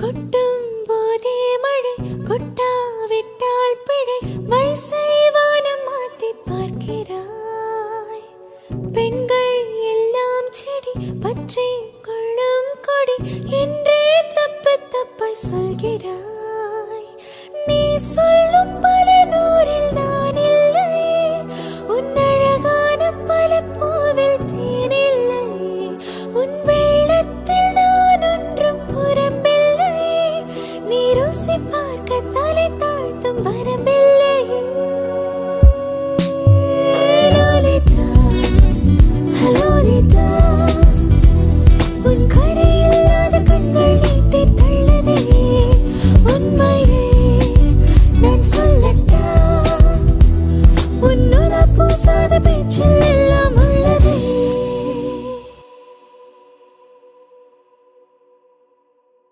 கொட்டும் போதே மழை கொட்டாவிட்டால் பிழை வயசை வானம் மாத்தி பார்க்கிறாய். பெண்கள் எல்லாம் செடி பற்றி கொள்ளும் கொடி என்றே தப்பு தப்பை சொல்கிறாய். நீ சொல்லும் பல நூறில் நான் இல்லை, உன் அழகான பல பூவில் தேன் இல்லை, உன் வெள்ளத்தில் நான் ஒன்றும் புறம்பில்லை, நீ ருசி பார்க்க